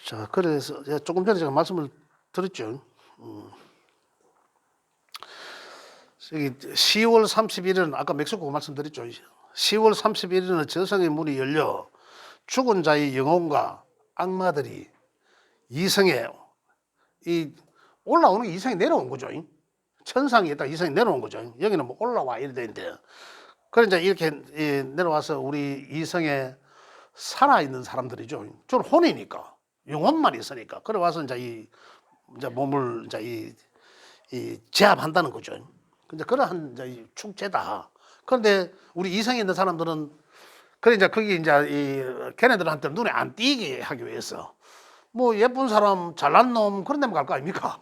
자, 그래서 조금 전에 제가 말씀을 드렸죠. 여기 10월 31일은 아까 멕시코 말씀드렸죠. 10월 31일은 저승의 문이 열려 죽은 자의 영혼과 악마들이 이성에 올라오는 게 이성에 내려온 거죠. 천상에 있다 이성에 내려온 거죠. 여기는 뭐 올라와 이래 되는데, 그래 이렇게 내려와서 우리 이성에 살아 있는 사람들이죠. 저는 혼이니까 영혼만 있으니까 그래 와서 이제 몸을 이 제압한다는 거죠. 근데 그러한 이제 축제다. 그런데 우리 이성에 있는 사람들은 그래 이제 거기 이제 걔네들한테 눈에 안 띄게 하기 위해서 뭐 예쁜 사람 잘난 놈 그런 데만 갈 거 아닙니까?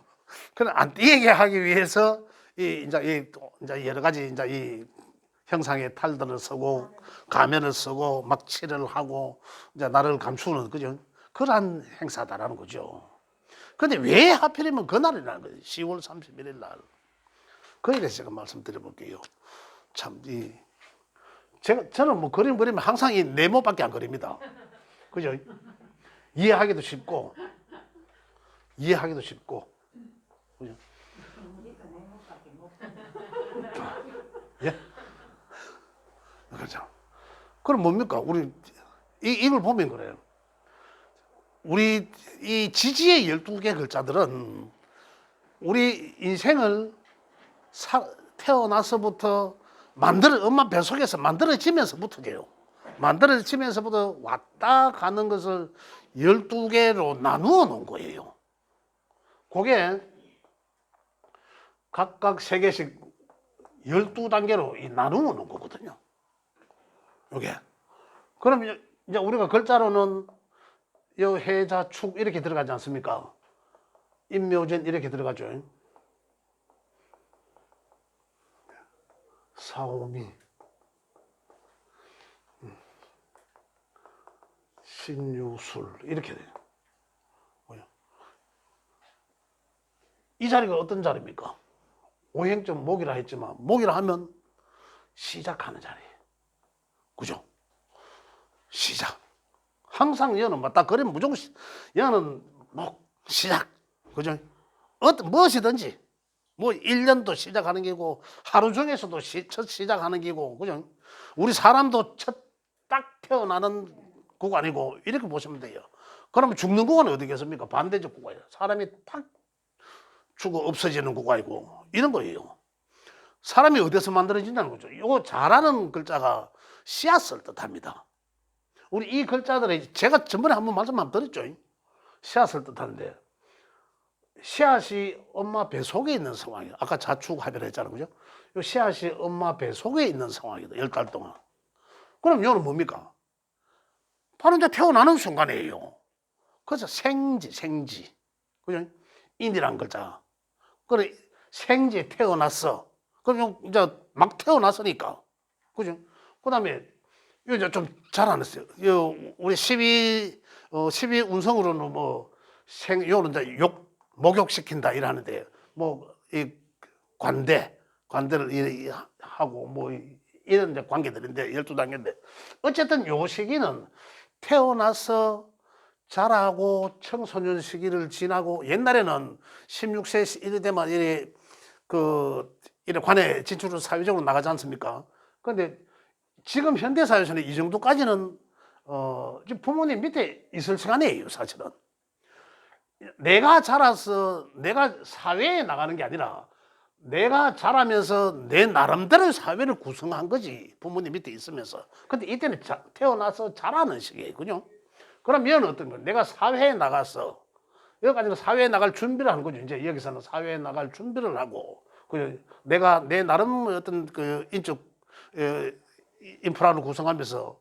그래 안 띄게 하기 위해서 이제 여러 가지 이제 이 형상의 탈들을 쓰고 가면을 쓰고 막 칠을 하고 이제 나를 감추는 그죠? 그러한 행사다라는 거죠. 근데 왜 하필이면 그날이라는 거예요. 10월 31일 날. 거기에 대해서 제가 말씀드려 볼게요. 참, 저는 뭐 그림 그리면 항상 이 네모밖에 안 그립니다. 그죠? 이해하기도 쉽고. 그죠? 예? 그렇죠. 그럼 뭡니까? 우리, 이걸 보면 그래요. 우리 이 지지의 12개 글자들은 우리 인생을 태어나서부터 엄마 뱃속에서 만들어지면서부터게요. 만들어지면서부터 왔다 가는 것을 12개로 나누어 놓은 거예요. 그게 각각 3개씩 12단계로 나누어 놓은 거거든요. 이게. 그럼 이제 우리가 글자로는 요 해자 축 이렇게 들어가지 않습니까? 임묘전 이렇게 들어가죠. 사오미, 신유술 이렇게 돼요. 이 자리가 어떤 자리입니까? 오행점 목이라 했지만 목이라 하면 시작하는 자리예요. 그죠? 시작. 항상 여는 딱 그러면 무조건 여는 목 시작. 그죠? 무엇이든지 뭐 1년도 시작하는 게고 하루 중에서도 첫 시작하는 게고 그죠? 우리 사람도 딱 태어나는 구간이고 이렇게 보시면 돼요. 그러면 죽는 구간은 어디겠습니까? 반대적 구간이에요. 사람이 탁 죽어 없어지는 구간이고 이런 거예요. 사람이 어디서 만들어진다는 거죠. 이거 잘하는 글자가 씨앗을 뜻합니다. 우리 이 글자들이 제가 전번에 한번 말씀 한번 드렸죠. 씨앗을 뜻하는데 씨앗이 엄마 뱃속에 있는 상황이에요. 아까 자축합이라 했잖아요. 그죠? 이 씨앗이 엄마 뱃속에 있는 상황이다. 10달 동안. 그럼 이거는 뭡니까? 바로 이제 태어나는 순간이에요. 그래서 생지. 그죠? 인이란 글자. 그래, 생지에 태어났어. 그럼 이제 막 태어났으니까. 그죠? 그 다음에, 이거 좀 잘 안 했어요. 우리 12 운성으로는 요는 이제 목욕시킨다 이러는데, 이 관대를 하고, 이런 이제 관계들인데, 12단계인데. 어쨌든 요 시기는 태어나서 자라고 청소년 시기를 지나고 옛날에는 16세 이래 되면 이래 관에 진출을 사회적으로 나가지 않습니까? 그런데 지금 현대 사회에서는 이 정도까지는 부모님 밑에 있을 시간이에요, 사실은. 내가 자라서 내가 사회에 나가는 게 아니라 내가 자라면서 내 나름대로 사회를 구성한 거지, 부모님 밑에 있으면서. 근데 이때는 태어나서 자라는 시기예요, 그죠? 그러면 어떤 거? 내가 사회에 나가서 여기까지는 사회에 나갈 준비를 하는 거죠. 이제 여기서는 사회에 나갈 준비를 하고, 내가 내 나름 어떤 인적 인프라를 구성하면서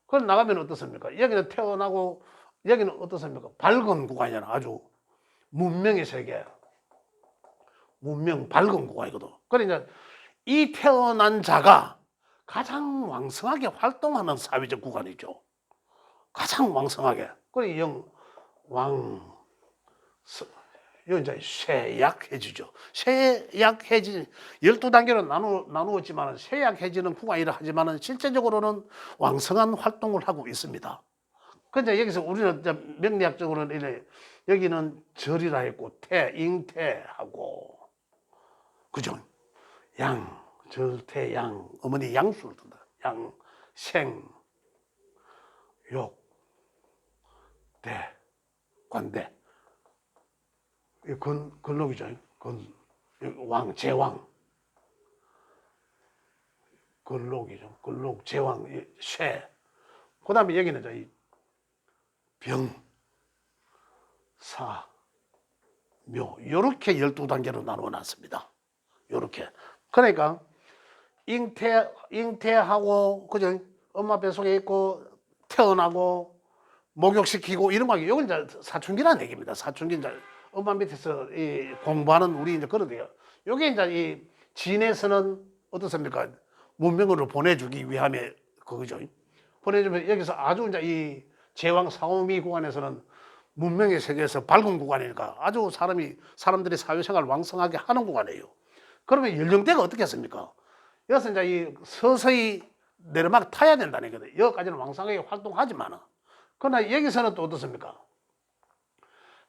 그걸 나가면 어떻습니까? 여기는 태어나고 여기는 어떻습니까? 밝은 구간이잖아. 아주 문명의 세계, 밝은 구간이거든. 그러니까 이 태어난 자가 가장 왕성하게 활동하는 사회적 구간이죠. 가장 왕성하게. 그래, 이거 이제 쇠약해지죠. 쇠약해지, 12단계로 나누었지만, 쇠약해지는 구간이라 하지만, 실제적으로는 왕성한 활동을 하고 있습니다. 근데 여기서 우리는 이제 명리학적으로는 이래 여기는 절이라 했고 잉태하고 그죠? 양, 절태, 양, 어머니 양수를 둔다. 양, 생, 욕, 대, 관대. 이 건록이죠. 왕, 제왕. 건록이죠. 건록, 제왕, 쇠. 그 다음에 여기는 이 병, 사, 묘. 요렇게 12단계로 나누어 놨습니다. 요렇게. 그러니까 잉태하고 그죠? 엄마 뱃속에 있고 태어나고 목욕시키고 이런 거 이건 이제 사춘기라는 얘기입니다. 사춘기 이제 엄마 밑에서 이 공부하는 우리 이제 그러대요. 요게 이제 이 진에서는 어떻습니까? 문명으로 보내주기 위함에 그거죠. 보내주면 여기서 아주 이제 이 제왕 사오미 구간에서는 문명의 세계에서 밝은 구간이니까 아주 사람들이 사회생활을 왕성하게 하는 구간이에요. 그러면 연령대가 어떻게 했습니까? 여기서 이제 이 서서히 내리막 타야 된다는 거거든요. 여기까지는 왕성하게 활동하지만 그러나 여기서는 또 어떻습니까?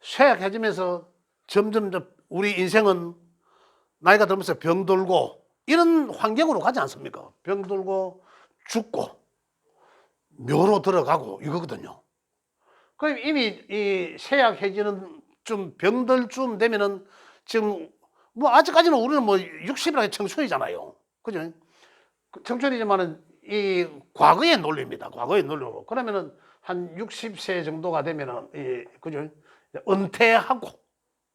쇠약해지면서 점점 우리 인생은 나이가 들면서 병들고 이런 환경으로 가지 않습니까? 병들고 죽고 묘로 들어가고 이거거든요. 그럼 이미 이 쇠약해지는 좀 병들 쯤 되면은 지금 뭐 아직까지는 우리는 뭐 60이라는 청춘이잖아요. 그죠? 청춘이지만은 이 과거의 논리입니다. 과거의 논리로. 그러면은 한 60세 정도가 되면은 그죠? 은퇴하고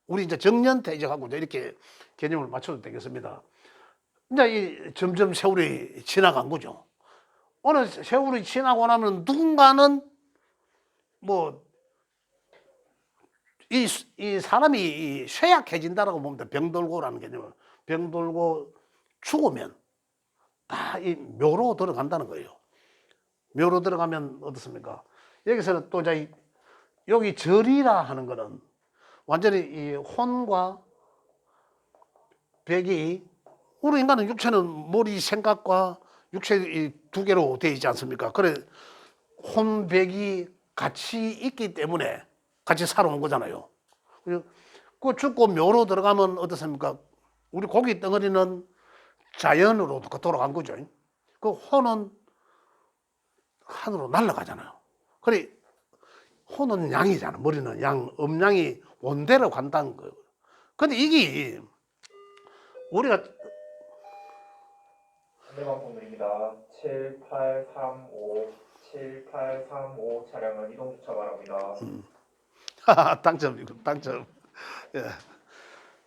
우리 이제 정년퇴직하고 이렇게 개념을 맞춰도 되겠습니다. 이제 이 점점 세월이 지나간 거죠. 어느 세월이 지나고 나면 누군가는 뭐 이 사람이 쇠약해진다라고 봅니다. 병들고라는 개념을. 병들고 죽으면 다 이 묘로 들어간다는 거예요. 묘로 들어가면 어떻습니까? 여기서는 또 이제 여기 절이라 하는 거는 완전히 이 혼과 백이 우리 인간은 육체는 머리 생각과 육체 이 두 개로 되어 있지 않습니까? 그래 혼백이 같이 있기 때문에 같이 살아온 거잖아요. 그 죽고 묘로 들어가면 어떻습니까? 우리 고기 덩어리는 자연으로 돌아간 거죠. 그 혼은 하늘로 날아가잖아요. 그래 혼은 양이잖아. 머리는 양, 음양이 원대로 간다는 거예요. 근데 이게 우리가 안내방송드립니다. 7835 차량은 이동 주차 바랍니다. 당첨. 예.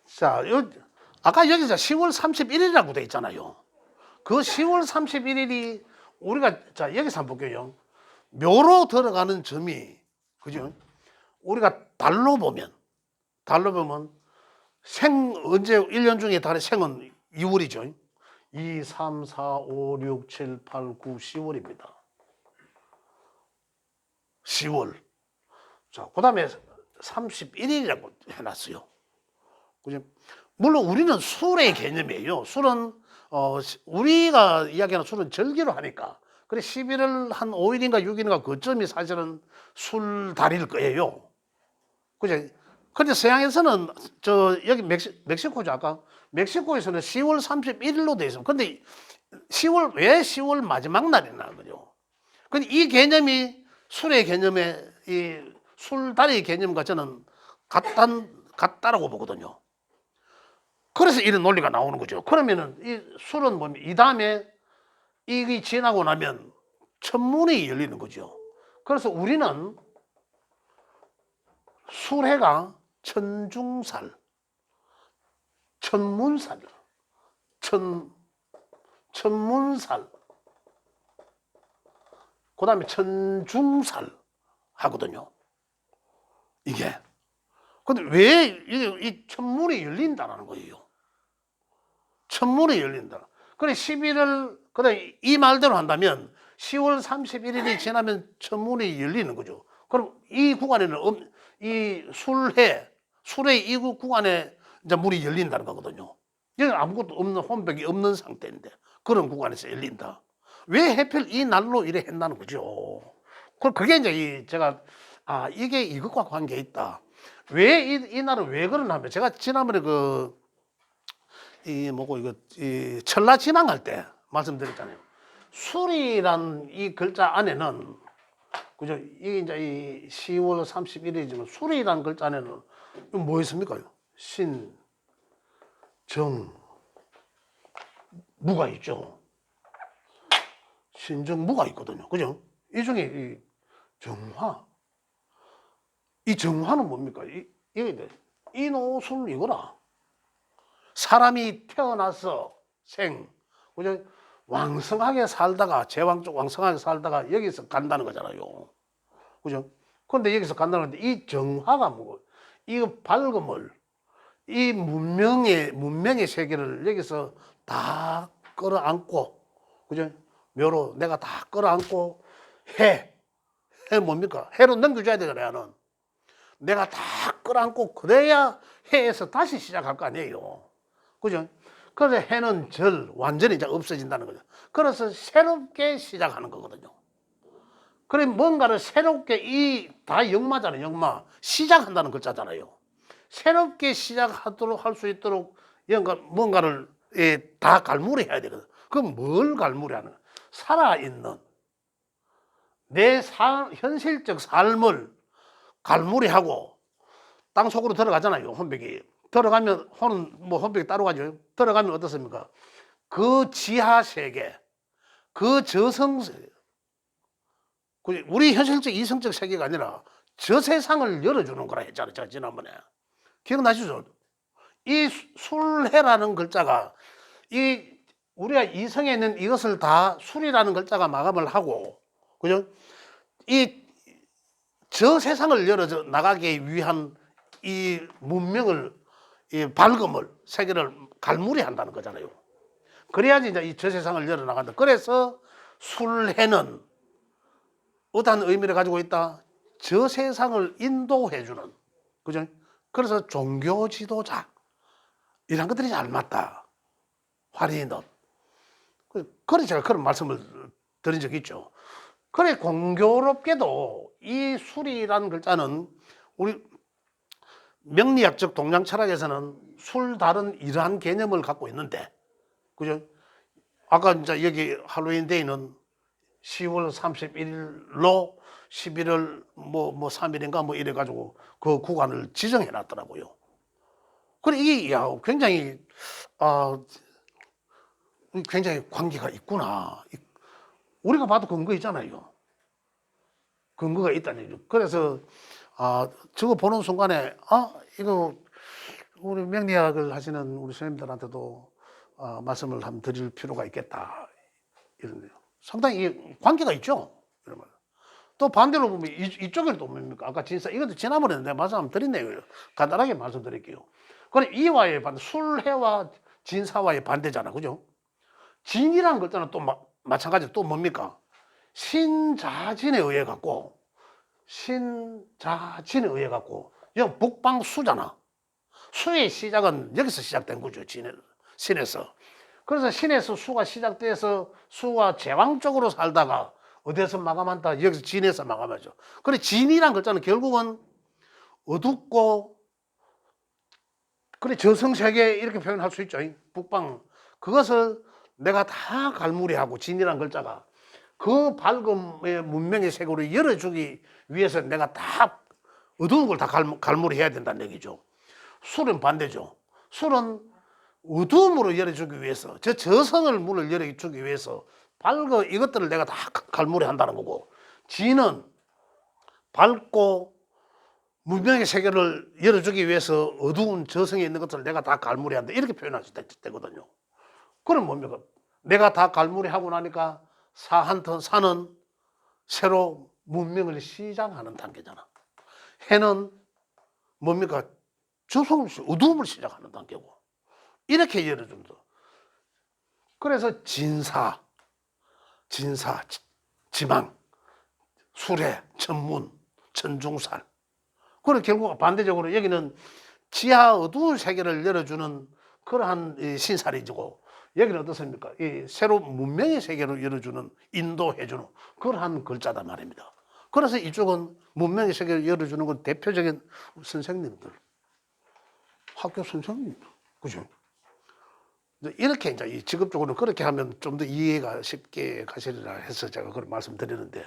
자, 아까 여기서 10월 31일이라고 돼 있잖아요. 그 10월 31일이 우리가 자 여기서 한번 볼게요. 묘로 들어가는 점이 그죠? 우리가 달로 보면 언제 1년 중에 달의 생은 2월이죠. 2, 3, 4, 5, 6, 7, 8, 9, 10월입니다. 10월. 자, 그 다음에 31일이라고 해놨어요. 그죠? 물론 우리는 술의 개념이에요. 술은, 우리가 이야기하는 술은 절기로 하니까. 그래, 11월 한 5일인가 6일인가 그쯤이 사실은 술달일 거예요. 그죠? 근데 서양에서는, 여기 멕시코죠, 아까. 멕시코에서는 10월 31일로 돼 있어요. 근데 왜 10월 마지막 날이나, 그죠? 근데 이 개념이 술의 개념에, 이 술달의 개념과 저는 같다라고 보거든요. 그래서 이런 논리가 나오는 거죠. 그러면은 이 술은 뭡니까? 이 다음에 이게 지나고 나면 천문이 열리는 거죠. 그래서 우리는 술해가 천중살, 천문살, 천문살, 그 다음에 천중살 하거든요. 이게. 근데 왜 이 천문이 열린다는 거예요? 천문이 열린다. 그래 11월, 그래 이 말대로 한다면 10월 31일이 지나면 천문이 열리는 거죠. 그럼 이 구간에는 이 술의 이 구간에 이제 문이 열린다는 거거든요. 여기 아무것도 없는 혼백이 없는 상태인데 그런 구간에서 열린다. 왜 하필 이 날로 이래 했다는 거죠. 그게 이제 제가 이게 이것과 관계 있다. 왜 이 날은 왜 그러냐면 제가 지난번에 이 철라 진앙할 때 말씀드렸잖아요. 술이란 이 글자 안에는 그죠? 이게 이제 이 10월 31일이지만 술이란 글자 안에는 뭐 있습니까? 신, 정, 무가 있죠. 신정무가 있거든요. 그죠? 이 중에 이 정화. 이 정화는 뭡니까? 이게 인오술 이거라. 사람이 태어나서 그죠? 왕성하게 살다가, 제왕적 왕성하게 살다가 여기서 간다는 거잖아요. 그죠? 그런데 여기서 간다는 건데, 이 정화가 뭐고, 이 밝음을, 이 문명의 세계를 여기서 다 끌어안고, 그죠? 묘로 내가 다 끌어안고, 해 뭡니까? 해로 넘겨줘야 되잖아요. 내가 다 끌어안고, 그래야 해에서 다시 시작할 거 아니에요. 그죠? 그래서 해는 완전히 이제 없어진다는 거죠. 그래서 새롭게 시작하는 거거든요. 그래, 뭔가를 새롭게, 다 역마잖아요, 역마. 시작한다는 글자잖아요. 새롭게 시작하도록 할 수 있도록 뭔가를 다 갈무리 해야 되거든. 그럼 뭘 갈무리 하는 거야? 살아있는 내 현실적 삶을 갈무리하고 땅 속으로 들어가잖아요, 혼백이. 들어가면, 혼백이 따로 가죠. 들어가면 어떻습니까? 그 지하 세계, 그 저성 세계, 우리 현실적 이성적 세계가 아니라 저 세상을 열어주는 거라 했잖아요, 제가 지난번에. 기억나시죠? 이 술해라는 글자가 우리가 이성에 있는 이것을 다 술이라는 글자가 마감을 하고, 그죠? 저 세상을 열어 나가기 위한 이 문명을, 이 밝음을, 세계를 갈무리 한다는 거잖아요. 그래야지 이제 이 저 세상을 열어 나간다. 그래서 술해는 어떤 의미를 가지고 있다? 저 세상을 인도해주는, 그죠? 그래서 종교 지도자, 이런 것들이 잘 맞다. 화리는. 그래 제가 그런 말씀을 드린 적이 있죠. 그래 공교롭게도 이 술이라는 글자는 우리 명리학적 동양 철학에서는 술 다른 이러한 개념을 갖고 있는데, 그죠? 아까 이제 여기 할로윈 데이는 10월 31일로 11월 3일인가 이래가지고 그 구간을 지정해 놨더라고요. 그래 이게 굉장히 굉장히 관계가 있구나. 우리가 봐도 근거 있잖아요. 근거가 있다는 얘기죠. 그래서 저거 보는 순간에 이거 우리 명리학을 하시는 우리 선생님들한테도 말씀을 한번 드릴 필요가 있겠다. 이런데요. 상당히 관계가 있죠. 또 반대로 보면 이쪽에는 또 뭡니까? 아까 진사, 이것도 지난번에 내가 말씀 드렸네요. 간단하게 말씀드릴게요. 그럼 이와의 반대, 술해와 진사와의 반대잖아. 그죠? 진이라는 글자는 또 마찬가지로 또 뭡니까? 신자진에 의해 갖고, 이건 북방수잖아. 수의 시작은 여기서 시작된 거죠. 신에서. 그래서 신에서 수가 시작돼서 수가 제왕적으로 살다가 어디서 마감한다? 여기서 진에서 마감하죠. 그래 진이란 글자는 결국은 어둡고, 그래 저성세계 이렇게 표현할 수 있죠. 북방. 그것을 내가 다 갈무리하고, 진이란 글자가 그 밝음의 문명의 세계로 열어주기 위해서 내가 다 어두운 걸 다 갈무리해야 된다는 얘기죠. 술은 반대죠. 술은 어두움으로 열어주기 위해서, 저성을 문을 열어주기 위해서 이것들을 내가 다 갈무리한다는 거고, 진은 밝고 문명의 세계를 열어주기 위해서 어두운 저성에 있는 것들을 내가 다 갈무리한다, 이렇게 표현할 수 되거든요. 그럼 뭡니까? 내가 다 갈무리하고 나니까 사는 새로 문명을 시작하는 단계잖아. 해는 뭡니까? 어두움을 시작하는 단계고, 이렇게 열어준다. 그래서 진사, 지망, 수레, 천문, 천중살. 그리고 결국 반대적으로 여기는 지하 어두운 세계를 열어주는 그러한 신살이고, 여기는 어떻습니까? 이 새로운 문명의 세계를 열어주는, 인도해주는 그러한 글자단 말입니다. 그래서 이쪽은 문명의 세계를 열어주는 건 대표적인 선생님들, 학교 선생님들, 그죠? 이렇게 이제 직업적으로 그렇게 하면 좀 더 이해가 쉽게 가시리라 해서 제가 그걸 말씀드리는데,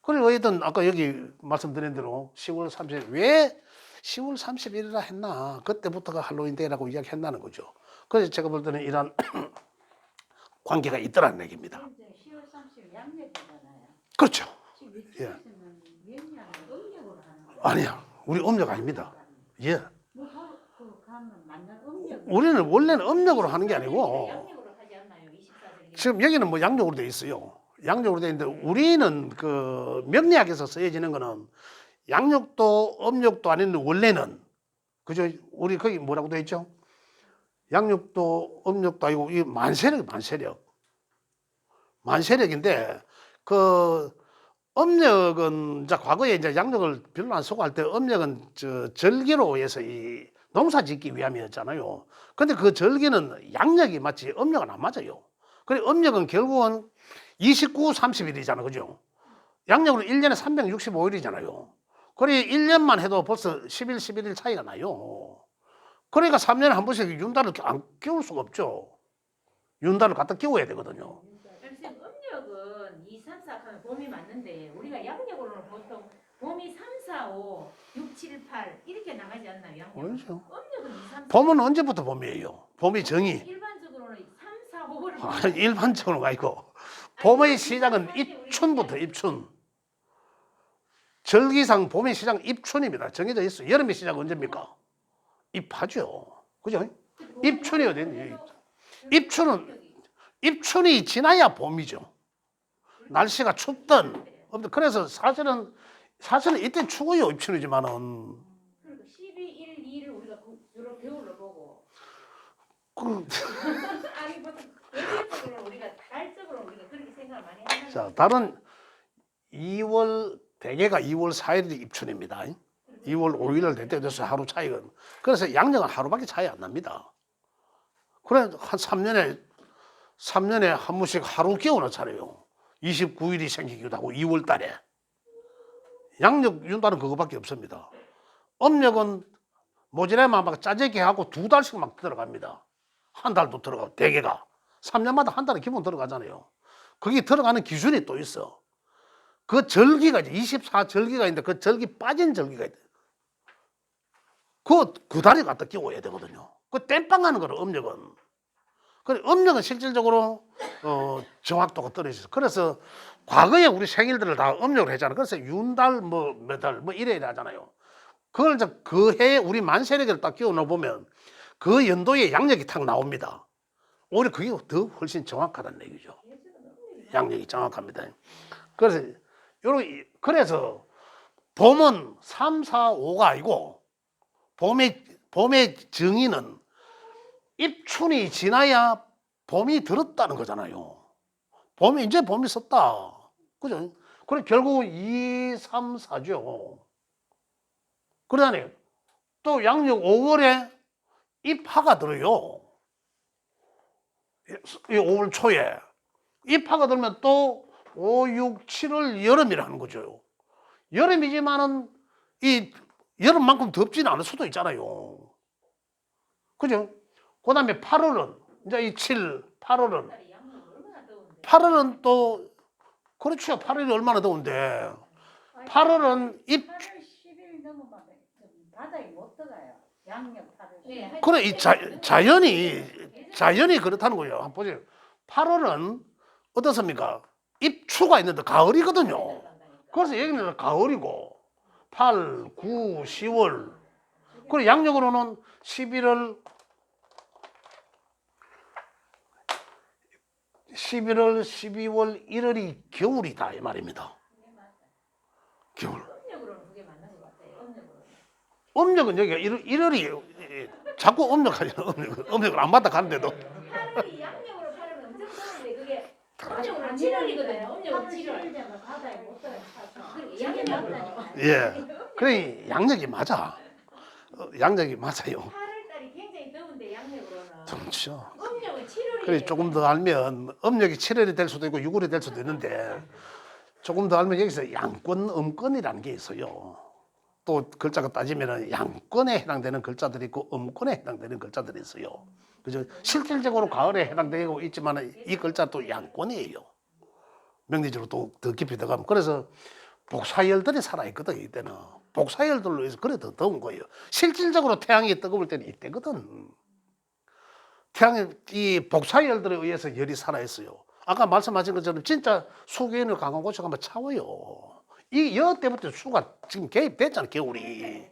그리고 어쨌든 아까 여기 말씀드린 대로 10월 30일 왜 10월 30일이라 했나? 그때부터가 할로윈데이라고 이야기했다는 거죠. 그래서 제가 볼 때는 이런 관계가 있더라는 얘기입니다. 10월 30일 양력이잖아요. 그렇죠. 지금 예. 이쪽에서는 명량을 음력으로 하는 거예요. 아니야, 우리 음력 아닙니다. 예. 뭐 바로 그 가면 맞는 음력. 우리는 원래는 음력으로 하는 게 아니고 양력으로 하지 않나요? 24일. 지금 여기는 뭐 양력으로 돼 있어요. 양력으로 돼 있는데 우리는 그 명리학에서 쓰여지는 거는 양력도 음력도 아닌 원래는 그죠? 우리 거기 뭐라고 돼 있죠? 양력도 음력도 아니고 이 만세력인데 그 음력은 이제 과거에 이제 양력을 별로 안 쓰고 할 때 음력은 저 절기로 해서 이 농사 짓기 위함이었잖아요. 근데 그 절기는 양력이 맞지 음력은 안 맞아요. 그래 음력은 결국은 29, 30일이잖아. 그죠? 양력으로 1년에 365일이잖아요. 그래 1년만 해도 벌써 10일, 11일 차이가 나요. 그러니까 3년에 한 번씩 윤달을 안 끼울 수가 없죠. 윤달을 갖다 끼워야 되거든요. 선생님 음력은 2, 3, 4 하면 봄이 맞는데 우리가 양력으로는 보통 봄이 3, 4, 5, 6, 7, 8 이렇게 나가지 않나요? 양력은? 그렇죠. 음력은 2, 3, 4. 봄은 언제부터 봄이에요? 봄이 정의. 일반적으로는 3, 4, 5를 일반적으로가 아니고 봄의 시작은 입춘부터 입춘. 절기상 봄의 시작 입춘입니다. 정해져 있어요. 여름의 시작은 언제입니까? 입하죠. 그죠? 입춘이 어딨니? 입춘이 지나야 봄이죠. 날씨가 춥든 그래서 사실은 이때 추워요. 입춘이지만은 그리고 12, 1, 2를 우리가 주로 겨울로 보고 그, 아니 보통 외부적으로 우리가 달적으로 우리가 그렇게 생각을 많이 하는 자 다른 2월 대개가 2월 4일이 입춘입니다. 2월 5일을 대때 돼서 하루 차이가. 그래서 양력은 하루밖에 차이 안 납니다. 그래 한 3년에 한 번씩 하루 끼워나 차려요. 29일이 생기기도 하고 2월 달에. 양력 윤달은 그거밖에 없습니다. 음력은 모지래만 막 짜재기 하고 2달씩 막 들어갑니다. 한 달도 들어가고 대개가 3년마다 한 달은 기본 들어가잖아요. 거기 들어가는 기준이 또 있어. 그 절기가 이제 24절기가 있는데 그 절기 빠진 절기가 있대. 그 달에 갖다 끼워야 되거든요. 그 땜빵하는 거로 음력은. 그래 음력은 실질적으로 정확도가 떨어져서 그래서 과거에 우리 생일들을 다 음력으로 했잖아요. 그래서 윤달 몇 달 이래 하잖아요. 그걸 이제 그 해에 우리 만세력을 딱 끼워 넣어 보면 그 연도에 양력이 탁 나옵니다. 오히려 그게 더 훨씬 정확하다는 얘기죠. 양력이 정확합니다. 그래서 봄은 3, 4, 5가 아니고 봄의 정의는 입춘이 지나야 봄이 들었다는 거잖아요. 이제 봄이 썼다. 그죠? 그래, 결국은 2, 3, 4죠. 그러다니, 또 양력 5월에 입하가 들어요. 5월 초에. 입하가 들면 또 5, 6, 7월 여름이라는 거죠. 여름이지만은 이 여름만큼 덥지는 않을 수도 있잖아요. 그죠? 그 다음에 8월은, 이제 이 7, 8월은 또, 그렇죠. 8월이 얼마나 더운데. 8월은 8월 10일 넘으면 바다에 못 들어가요. 양력 8월. 네. 그래, 자연이 그렇다는 거예요. 한번 보세요. 8월은 어떻습니까? 입추가 있는데 가을이거든요. 그래서 여기는 가을이고, 8, 9, 10월. 그리고 양력으로는 11월, 12월, 1월이 겨울이다 이 말입니다. 겨울. 음력으로는 그게 맞는 것 같아요. 음력은 여기가 1월이 자꾸 음력하잖아. 음력을 안 받다 가는데도. 8월이 양력으로 8월은 엄청 더운데 그게 음력으로 7월이거든요. 음력으로 7월. 바다에 못 들어가요. 양력이라니까. 예. 그래 양력이 맞아. 양력이 맞아요. 8월달이 굉장히 더운데 양력으로는. 그렇죠. 음력은 7월이. 그래 조금 더 알면 음력이 7월이 될 수도 있고 6월이 될 수도 있는데 조금 더 알면 여기서 양권, 음권이라는 게 있어요. 또 글자가 따지면 양권에 해당되는 글자들이 있고 음권에 해당되는 글자들이 있어요. 그죠? 실질적으로 가을에 해당되고 있지만 이 글자도 양권이에요. 명리적으로 또 더 깊이 들어가면. 그래서 복사열들이 살아있거든, 이때는. 복사열들로 해서 그래 더 더운 거예요. 실질적으로 태양이 뜨거울 때는 이때거든. 태양의 이 복사열들에 의해서 열이 살아있어요. 아까 말씀하신 것처럼 진짜 수기온을 강한 곳에 가면 차워요. 이 여 때부터 수가 지금 개입됐잖아, 겨울이.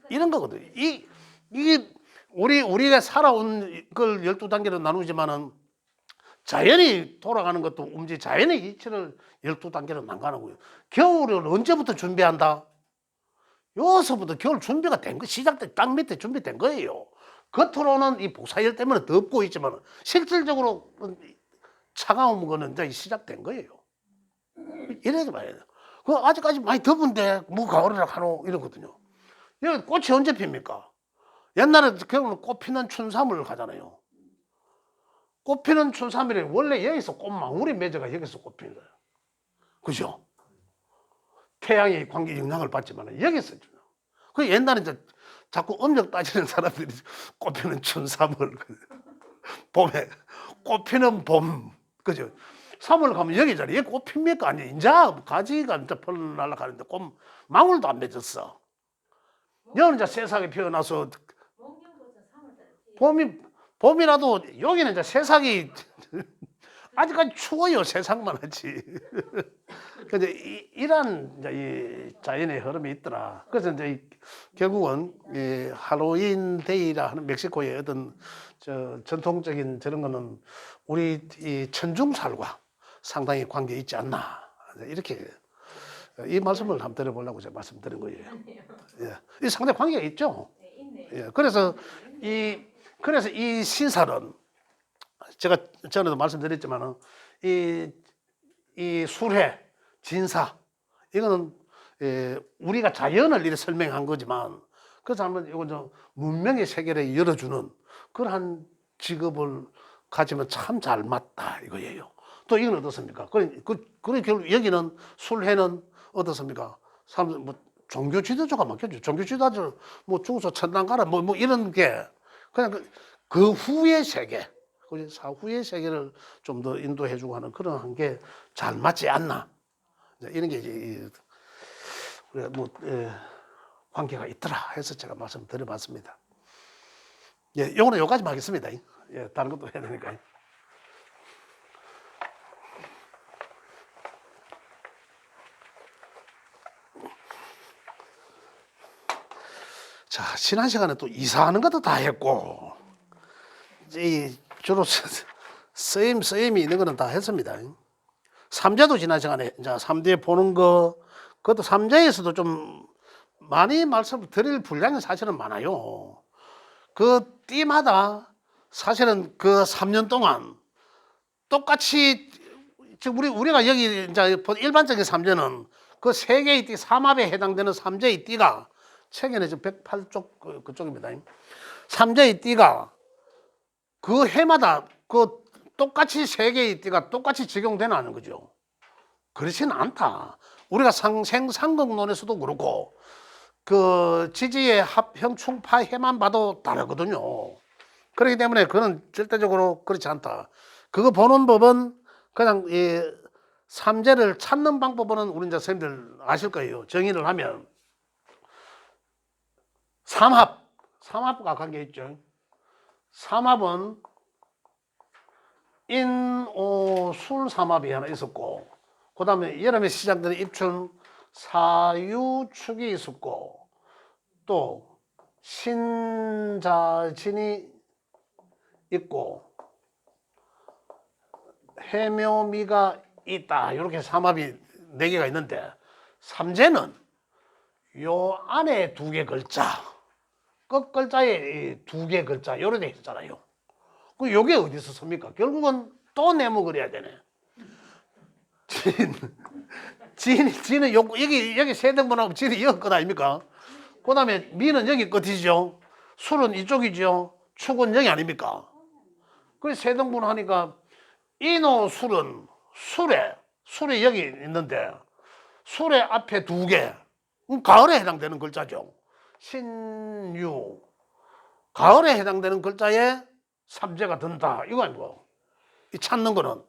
이런 거거든. 이게 우리가 살아온 걸 12단계로 나누지만은 자연이 돌아가는 것도 자연의 이치를 12단계로 나가는 겨울을 언제부터 준비한다? 여기서부터 겨울 준비가 된 거, 시작된 딱 밑에 준비된 거예요. 겉으로는 이 복사열 때문에 덥고 있지만 실질적으로 차가운 거는 이제 시작된 거예요. 이래서 말이에요. 그 아직까지 많이 더운데 뭐 가을이라 하노 이러거든요. 여기 꽃이 언제 핍니까? 옛날에 겨울은 꽃 피는 춘삼을 가잖아요. 꽃 피는 춘삼일에 원래 여기서 꽃망울이 맺어가 여기서 꽃 피는 거예요. 그죠? 태양의 광기 영향을 받지만 여기서 그 옛날에 이제 자꾸 음력 따지는 사람들이 꽃 피는 춘삼을 봄에 꽃 피는 봄 그죠? 3월 가면 여기잖아요. 여기 꽃 핍니까? 아니 이제 가지가 이제 펄 날아가는데 꽃 망울도 안 맺었어. 여기는 이제 새싹이 피어나서 봄이라도 여기는 이제 새싹이 아직까지 추워요. 세상만 하지. 근데 이런 이제 이 자연의 흐름이 있더라. 그래서 이제 결국은 이 할로윈 데이라 하는 멕시코의 어떤 전통적인 저런 거는 우리 이 천중살과 상당히 관계 있지 않나. 이렇게 이 말씀을 한번 드려보려고 제가 말씀드린 거예요. 예. 이 상당히 관계가 있죠. 예. 그래서 이 신살은 제가 전에도 말씀드렸지만은 이 술회, 진사 이거는 우리가 자연을 이렇게 설명한 거지만 그래서 한번 이건 좀 문명의 세계를 열어주는 그러한 직업을 가지면 참 잘 맞다 이거예요. 또 이건 어떻습니까? 그래 결국 여기는 술회는 어떻습니까? 사람 뭐 종교 지도자가 맡겨줘. 종교 지도자 뭐 죽어서 천당 가라 뭐 이런 게 그냥 그 후의 세계. 사후의 세계를 좀 더 인도해주고 하는 그런 게 잘 맞지 않나 이런 게 이제 뭐 관계가 있더라 해서 제가 말씀드려봤습니다. 예, 요거는 여기까지만 하겠습니다. 예, 다른 것도 해야 되니까. 자, 지난 시간에 또 이사하는 것도 다 했고 이제 주로 쓰임이 있는 거는 다 했습니다. 삼재도 지난 시간에 이제 삼재 보는 거 그것도 삼재에서도 좀 많이 말씀을 드릴 분량이 사실은 많아요. 그 띠마다 사실은 그 3년 동안 똑같이 지금 우리가 여기 이제 일반적인 삼재는 그 세 개의 띠 삼합에 해당되는 삼재의 띠가 책에는 지금 108쪽 그쪽입니다. 삼재의 띠가 그 해마다 그 똑같이 세 개의 띠가 똑같이 적용되는 거죠. 그렇지는 않다. 우리가 생상극론에서도 그렇고 그 지지의 합형 충파 해만 봐도 다르거든요. 그렇기 때문에 그건 절대적으로 그렇지 않다. 그거 보는 법은 그냥 이 삼재를 찾는 방법은 우리 이제 선생님들 아실 거예요. 정의를 하면 삼합과 관계 있죠. 삼합은 인오술 삼합이 하나 있었고 그 다음에 여름에 시작되는 입춘 사유축이 있었고 또 신자진이 있고 해묘미가 있다. 이렇게 삼합이 4개가 있는데 삼재는 요 안에 2개 글자 끝 글자에 2개 글자 이렇게 돼 있잖아요. 그 요게 어디서 씁니까? 결국은 또 내목을 해야 되네. 진은 여기 세 등분하고 진이 여기 끝 아닙니까? 그 다음에 미는 여기 끝이죠. 술은 이쪽이죠. 축은 여기 아닙니까? 그래서 세 등분 하니까 인호 술은 술이 여기 있는데 술의 앞에 두 개, 가을에 해당되는 글자죠. 신유, 가을에 해당되는 글자에 삼재가 든다. 이거 아니고 이 찾는 거는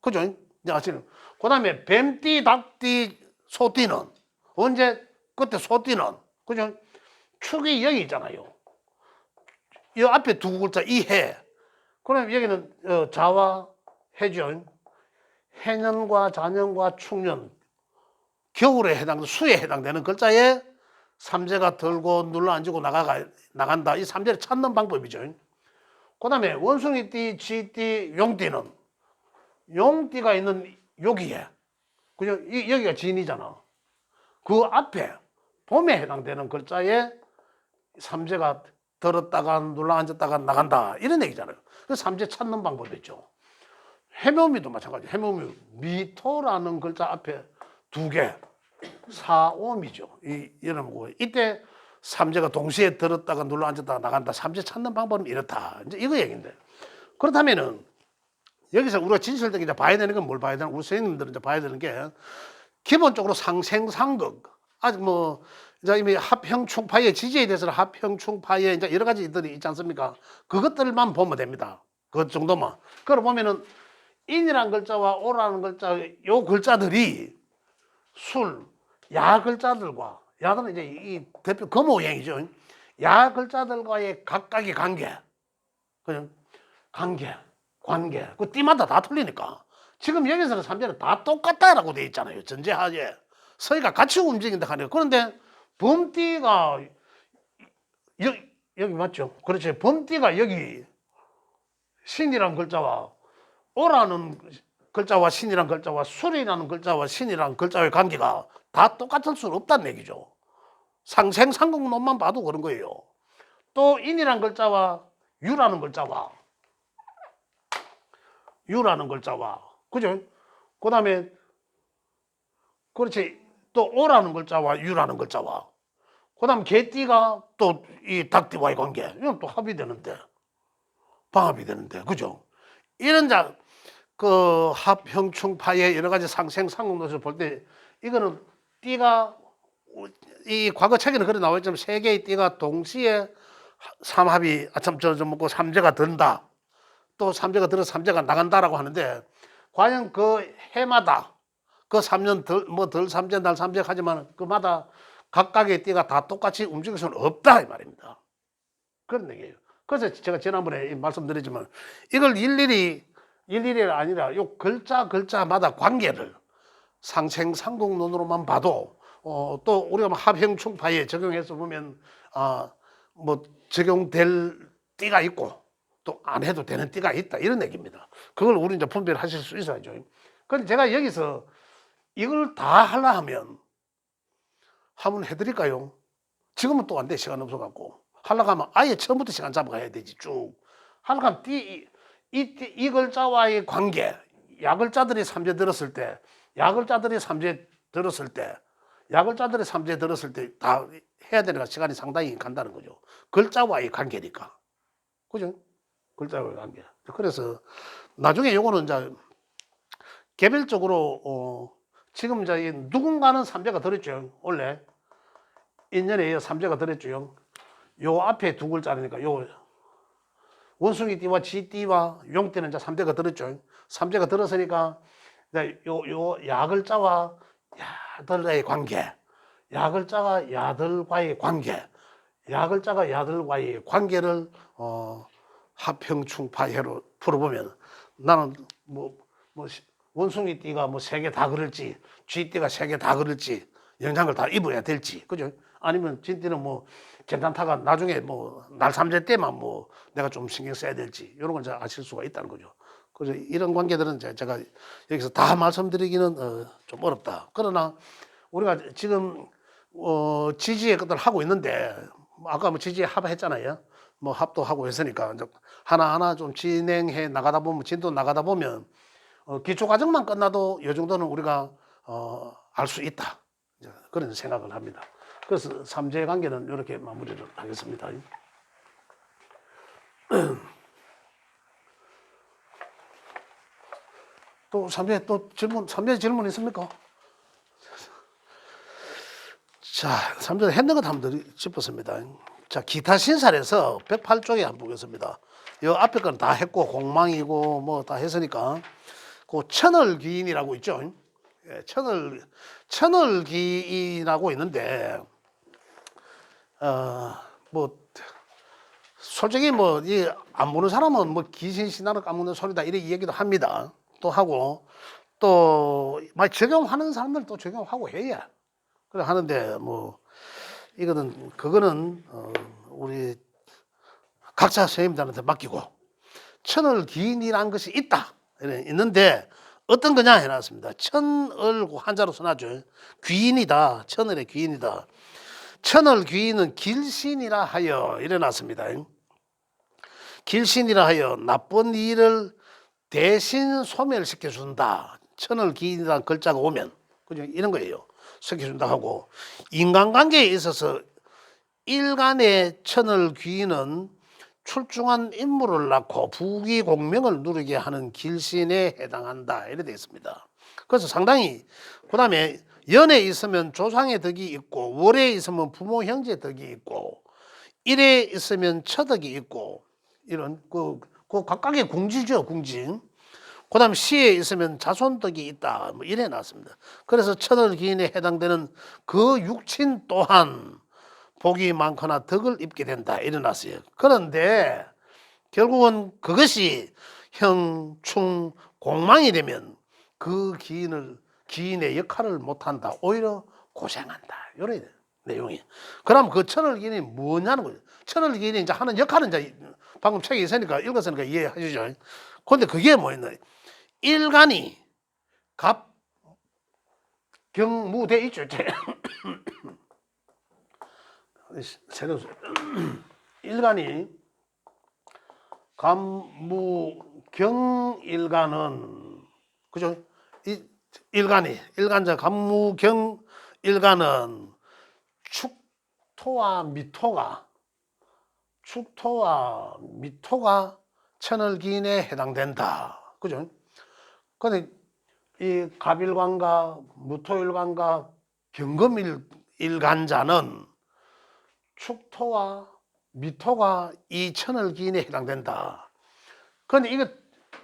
그죠? 이제 아시는. 그다음에 뱀띠, 닭띠, 소띠는 언제 그때 소띠는 그죠? 축이 여기 있잖아요. 이 앞에 두 글자 이 해. 그럼 여기는 자와 해죠. 해년과 자년과 축년, 겨울에 해당되는 수에 해당되는 글자에 삼재가 들고 눌러앉고 나간다. 이 삼재를 찾는 방법이죠. 그 다음에 원숭이띠, 쥐띠, 용띠는 용띠가 있는 여기에, 그죠? 여기가 진이잖아. 그 앞에 봄에 해당되는 글자에 삼재가 들었다가 눌러앉았다가 나간다. 이런 얘기잖아요. 그 삼재 찾는 방법이죠. 해묘미도 마찬가지. 해묘미 미토라는 글자 앞에 두 개, 사오미죠. 이러고 이때 삼재가 동시에 들었다가 눌러앉았다가 나간다. 삼재 찾는 방법은 이렇다. 이제 이거 얘기인데. 그렇다면은 여기서 우리가 진실되게 이제 봐야 되는 건 뭘 봐야 되나? 우리 선생님들은 이제 봐야 되는 게 기본적으로 상생상극. 아직 뭐 이제 이미 합형충파의 지지에 대해서는 합형충파의 이제 여러 가지들이 있지 않습니까? 그것들만 보면 됩니다. 그 정도만. 그걸 보면은 인이란 글자와 오라는 글자, 요 글자들이 술, 야 글자들과, 야들은 이제 이 대표 금오행이죠. 야 글자들과의 각각의 관계, 그냥 관계, 그 띠마다 다 틀리니까. 지금 여기서는 삼재는 다 똑같다라고 돼 있잖아요. 전제하에 서희가 같이 움직인다 하네요. 그런데 범띠가 여기 맞죠? 그렇지. 범띠가 여기 신이란 글자와 오라는 글자와 신이란 글자와 술이라는 글자와 신이라는 글자의 관계가 다 똑같을 수는 없다는 얘기죠. 상생상극론만 봐도 그런 거예요. 또 인이란 글자와 유라는 글자와 그죠? 그 다음에 그렇지. 또 오라는 글자와 유라는 글자와 그 다음 개띠가 또 이 닭띠와의 관계, 이건 또 합이 되는데 방합이 되는데 그죠? 이런 그 합형충파의 여러 가지 상생상극론에서 볼 때 이거는 띠가 이 과거 책에는 그래 나와 있지만 세 개의 띠가 동시에 삼합이 먹고 삼재가 든다. 또 삼재가 들어 삼재가 나간다라고 하는데 과연 그 해마다 그 3년 덜 삼재 날 삼재 하지만 그마다 각각의 띠가 다 똑같이 움직일 수는 없다 이 말입니다. 그런 얘기예요. 그래서 제가 지난번에 말씀드렸지만 이걸 일일이 아니라 요 글자마다 관계를 상생상극론으로만 봐도 또 우리가 합형충파에 적용해서 보면 뭐 적용될 띠가 있고 또 안 해도 되는 띠가 있다 이런 얘기입니다. 그걸 우리 이제 분별하실 수 있어야죠. 그런데 제가 여기서 이걸 다 하려 하면 한번 해드릴까요? 지금은 또 안 돼. 시간 없어갖고 하려고 하면 아예 처음부터 시간 잡아가야 되지. 쭉 하려고 하면 이 글자와의 관계, 야 글자들이 삼재 들었을 때, 야 글자들이 삼재 들었을 때 다 해야 되니까 시간이 상당히 간다는 거죠. 글자와의 관계니까. 그죠? 글자와의 관계. 그래서 나중에 요거는 이제 개별적으로 지금 이제 누군가는 삼재가 들었죠. 원래 인연에 삼재가 들었죠. 요 앞에 두 글자니까 요 원숭이띠와 쥐띠와 용띠는 이제 삼재가 들었죠. 삼재가 들었으니까 요 야글자와 야들과의 관계, 야글자가 야들과의 관계, 야글자가 야들과의 관계를 합형충파해로 풀어보면 나는 뭐 원숭이띠가 뭐 세 개 다 그럴지, 쥐띠가 세 개 다 그럴지, 영향을 다 입어야 될지, 그죠? 아니면 쥐띠는 뭐 괜찮다가 나중에 뭐 날 삼재 때만 뭐 내가 좀 신경 써야 될지 이런 걸 아실 수가 있다는 거죠. 그래서 이런 관계들은 제가 여기서 다 말씀드리기는 좀 어렵다. 그러나 우리가 지금 지지의 것들 하고 있는데 아까 뭐 지지에 합했잖아요. 뭐 합도 하고 했으니까 이제 하나하나 좀 진행해 나가다 보면 진도 나가다 보면 기초 과정만 끝나도 이 정도는 우리가 알 수 있다. 그런 생각을 합니다. 그래서 삼재 관계는 이렇게 마무리를 하겠습니다. 또 3대 질문 있습니까? 자, 3대 했는 것 한번 짚었습니다. 자, 기타 신살에서 108쪽에 한번 보겠습니다. 이 앞에 건 다 했고, 공망이고, 뭐 다 했으니까. 그 천을귀인이라고 있죠. 예, 천을귀인이라고 있는데, 뭐, 솔직히 뭐, 안 보는 사람은 뭐 귀신 신화를 까먹는 소리다, 이렇게 얘기도 합니다. 또 하고, 또, 막 적용하는 사람들 또 적용하고 해야. 그래 하는데, 뭐, 그거는, 우리 각자 선생님들한테 맡기고, 천을귀인이라는 것이 있다. 있는데, 어떤 거냐 해놨습니다. 천을고 한자로 써놨죠. 귀인이다. 천을의 귀인이다. 천을귀인은 길신이라 하여 이래놨습니다. 길신이라 하여 나쁜 일을 대신 소멸시켜준다. 천을귀인이라는 글자가 오면 그죠? 이런 거예요. 시켜준다 하고, 인간관계에 있어서 일간의 천을귀인은 출중한 인물을 낳고 부귀공명을 누리게 하는 길신에 해당한다. 이렇게 되어 있습니다. 그래서 상당히, 그 다음에 연에 있으면 조상의 덕이 있고, 월에 있으면 부모 형제 덕이 있고, 일에 있으면 처덕이 있고, 이런 그 각각의 궁지죠, 궁지. 그 다음 시에 있으면 자손덕이 있다. 뭐 이래 놨습니다. 그래서 천을귀인에 해당되는 그 육친 또한 복이 많거나 덕을 입게 된다. 이래 놨어요. 그런데 결국은 그것이 형, 충, 공망이 되면 그 귀인의 역할을 못한다. 오히려 고생한다. 이런 내용이. 그럼 그 천을귀인이 뭐냐는 거죠. 천을귀인이 이제 하는 역할은 이제 방금 책에 있으니까 읽었으니까 이해하시죠. 그런데 그게 뭐였나? 일간이 갑, 경, 무, 대 있죠. 새로 일간이 갑, 무, 경, 일간은 그죠? 이 일간자 갑, 무, 경, 일간은 축토와 미토가 천을귀인에 해당된다. 그죠? 근데 이 갑일간과 무토일간과 경금일간자는 축토와 미토가 이 천을귀인에 해당된다. 그런데 이거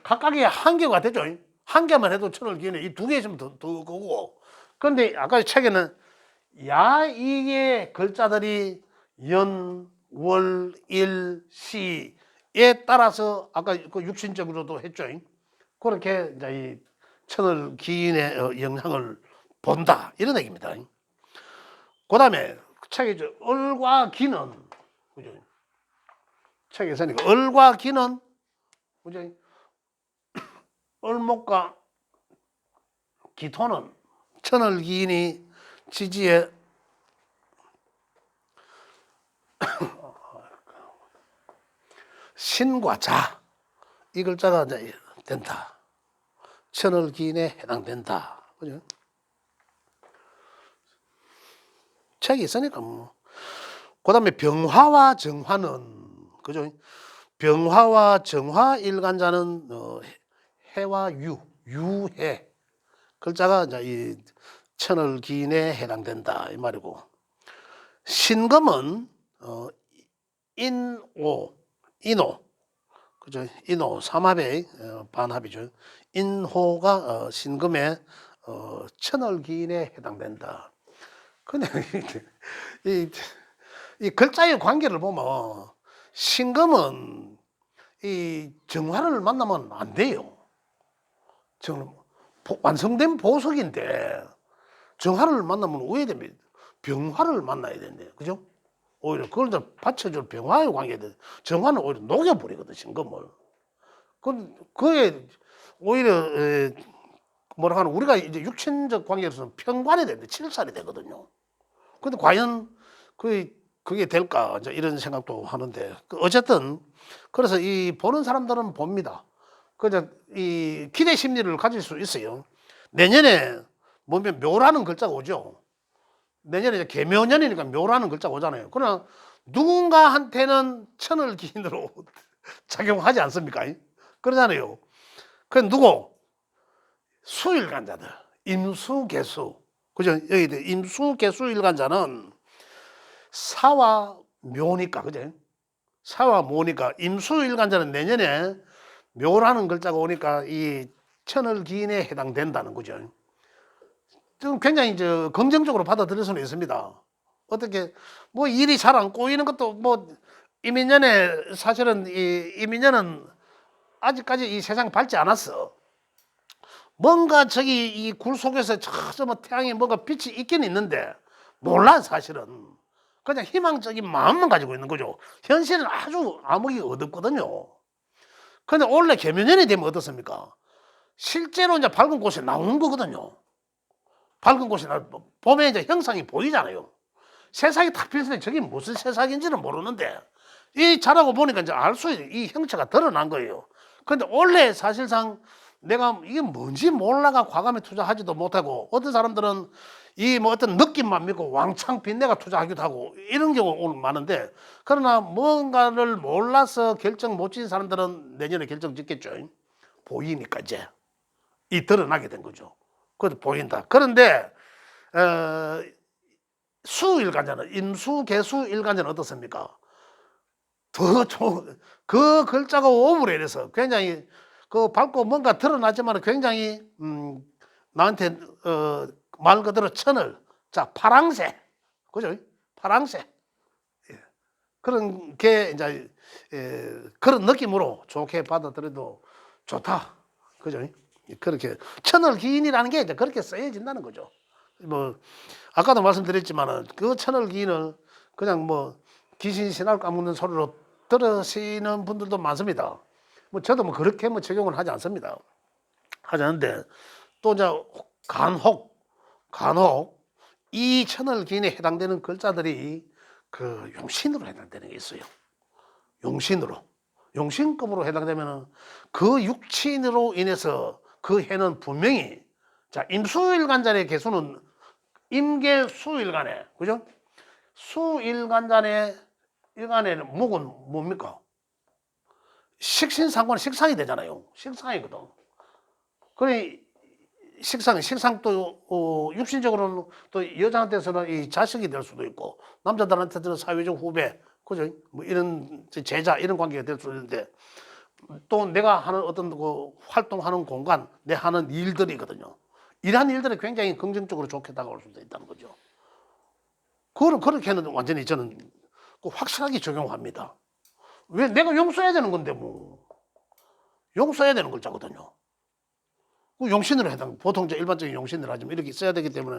각각의 한계가 되죠. 한 개만 해도 천을귀인에 이 두 개 있으면 더 그거고. 그런데 아까 책에는 야이의 글자들이 연, 월, 일, 시에 따라서 아까 그 육신적으로도 했죠. 그렇게 이제 이 천을귀인의 영향을 본다. 이런 얘기입니다. 그 다음에 책에 을과 기는, 그죠? 책에 있으니까 을과 기는, 그죠? 을목과 기토는 천을귀인이 지지에 신과 자, 이 글자가 이제 된다. 천을귀인에 해당된다. 그죠? 책이 있으니까 뭐. 그 다음에 병화와 정화는, 그죠? 병화와 정화 일간자는 해와 유해. 글자가 이제 이 천을귀인에 해당된다. 이 말이고. 신금은 인오. 그죠? 인호, 삼합의 반합이죠. 인호가 신금의 천을귀인에 해당된다. 근데 이 글자의 관계를 보면 신금은 이 정화를 만나면 안 돼요. 완성된 보석인데 정화를 만나면 우회됩니다. 병화를 만나야 된대요. 그죠? 오히려 그걸 더 받쳐줄 병화의 관계들. 정화는 오히려 녹여버리거든, 신금을. 그게 오히려 뭐라 하나 우리가 이제 육신적 관계로서는 편관이 되는데 칠살이 되거든요. 근데 과연 그게 될까 이제 이런 생각도 하는데 어쨌든 그래서 이 보는 사람들은 봅니다. 그저 이 기대 심리를 가질 수 있어요. 내년에 보면 묘라는 글자가 오죠. 내년에 이제 개묘년이니까 묘라는 글자가 오잖아요. 그러나 누군가한테는 천을귀인으로 작용하지 않습니까? 그러잖아요. 그 누구? 수일간자들, 임수개수, 그죠? 여기 임수개수일간자는 사와 묘니까, 그죠? 사와 묘니까 임수일간자는 내년에 묘라는 글자가 오니까 이 천을기인에 해당된다는 거죠. 좀 굉장히 긍정적으로 받아들일 수는 있습니다. 어떻게 뭐 일이 잘 안 꼬이는 것도 뭐 이민년에 사실은 이민년은 아직까지 이 세상에 밝지 않았어. 뭔가 저기 이 굴 속에서 저 뭐 태양에 뭔가 빛이 있긴 있는데 몰라 사실은. 그냥 희망적인 마음만 가지고 있는 거죠. 현실은 아주 암흑이 어둡거든요. 근데 원래 개묘년이 되면 어떻습니까? 실제로 이제 밝은 곳에 나오는 거거든요. 밝은 곳에 보면 이제 형상이 보이잖아요. 새싹이 탁 피었을 때 저게 무슨 새싹인지는 모르는데 이 자라고 보니까 이제 알 수 있는 이 형체가 드러난 거예요. 근데 원래 사실상 내가 이게 뭔지 몰라가 과감히 투자하지도 못하고 어떤 사람들은 이 뭐 어떤 느낌만 믿고 왕창 빚내가 투자하기도 하고 이런 경우가 오늘 많은데 그러나 뭔가를 몰라서 결정 못 지은 사람들은 내년에 결정 짓겠죠. 보이니까 이제 이 드러나게 된 거죠. 그래도 보인다. 그런데 수일간자는 임수개수일간자는 어떻습니까? 더 좋은 그 글자가 오므로 인해서 굉장히 그 밝고 뭔가 드러나지만 굉장히 나한테 말 그대로 천을 자 파랑새 그죠? 파랑새 그런 게 이제 그런 느낌으로 좋게 받아들여도 좋다 그죠? 그렇게 천을기인이라는 게 이제 그렇게 쓰여진다는 거죠. 뭐 아까도 말씀드렸지만은 그 천을기인을 그냥 뭐 귀신 신할 까먹는 소리로 들으시는 분들도 많습니다. 뭐 저도 뭐 그렇게 뭐 적용을 하지 않습니다. 하지 않는데 또 이제 간혹 이 천을기인에 해당되는 글자들이 그 용신으로 해당되는 게 있어요. 용신급으로 해당되면은 그 육친으로 인해서 그 해는 분명히 자 임수일간자의 개수는 임계수일간에 그죠? 수일간자의 일간에는 목은 뭡니까? 식신상관 식상이 되잖아요. 식상이거든. 그래 식상 또 육신적으로는 또 여자한테서는 이 자식이 될 수도 있고 남자들한테는 사회적 후배 그죠? 뭐 이런 제자 이런 관계가 될 수 있는데 또 내가 하는 어떤 그 활동하는 공간 내 하는 일들이거든요. 이러한 일들이 굉장히 긍정적으로 좋게 다가올 수도 있다는 거죠. 그거는 그렇게는 완전히 저는 확실하게 적용합니다. 왜 내가 용서해야 되는 건데 뭐 용서해야 되는 글자거든요. 그 용신으로 해당 보통 이제 일반적인 용신으로 하지만 이렇게 써야 되기 때문에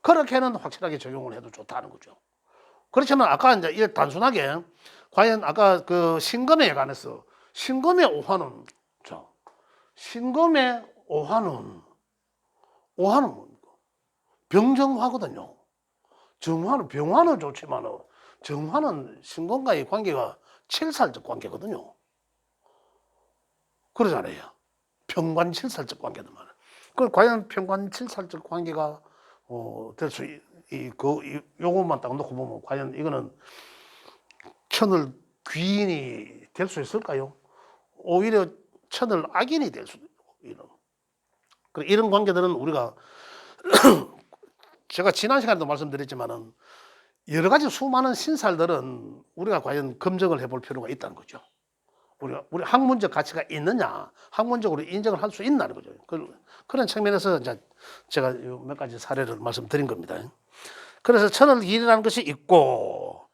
그렇게는 확실하게 적용을 해도 좋다는 거죠. 그렇지만 아까 이제 이 단순하게 과연 아까 그 신금에 관해서 신금의 오화는 자 신금의 오화는 뭡니까? 병정화거든요. 정화는 병화는 좋지만 정화는 신금과의 관계가 7살적 관계거든요. 그러잖아요. 평관 7살적 관계도 많아. 그 과연 평관 7살적 관계가 될 수 요것만 딱 놓고 보면 과연 이거는 천을 귀인이 될 수 있을까요? 오히려 천을 악인이 될 수도 있고 이런 관계들은 우리가 제가 지난 시간에도 말씀드렸지만은 여러 가지 수많은 신살들은 우리가 과연 검증을 해볼 필요가 있다는 거죠. 우리 학문적 가치가 있느냐, 학문적으로 인정을 할 수 있나는 거죠. 그런 측면에서 이제 제가 몇 가지 사례를 말씀드린 겁니다. 그래서 천을기인이라는 것이 있고,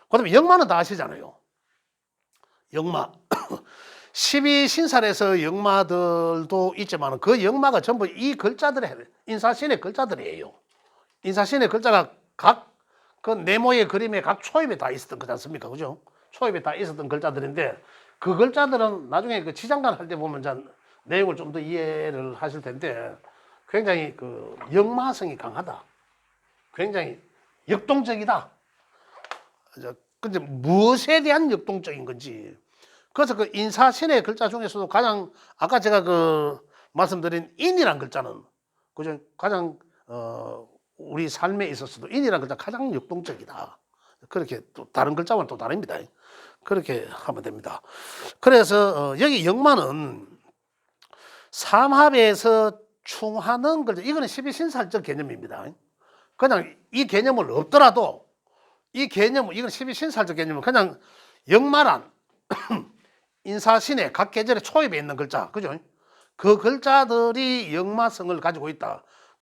그다음에 역마는 다 아시잖아요. 역마. 12신살에서 역마들도 있지만 그 역마가 전부 이 글자들의 인사신의 글자들이에요. 인사신의 글자가 각 그 네모의 그림에 각 초입에 다 있었던 거지 않습니까? 그죠? 초입에 다 있었던 글자들인데 그 글자들은 나중에 그 지장간 할 때 보면 내용을 좀 더 이해를 하실 텐데 굉장히 그 역마성이 강하다. 굉장히 역동적이다. 근데 무엇에 대한 역동적인 건지. 그래서 그 인사신의 글자 중에서도 가장 아까 제가 그 말씀드린 인이란 글자는 그죠? 가장 우리 삶에 있어서도 인이란 글자 가장 역동적이다. 그렇게 또 다른 글자와는 또 다릅니다. 그렇게 하면 됩니다. 그래서 여기 역마는 삼합에서 충하는 글자 이거는 12신살적 개념입니다. 그냥 이 개념을 없더라도 이 개념 이건 12신살적 개념은 그냥 역말한 인사신의 각 계절의 초입에 있는 글자, 그죠? 그 글자들이 역마성을 가지고 있다.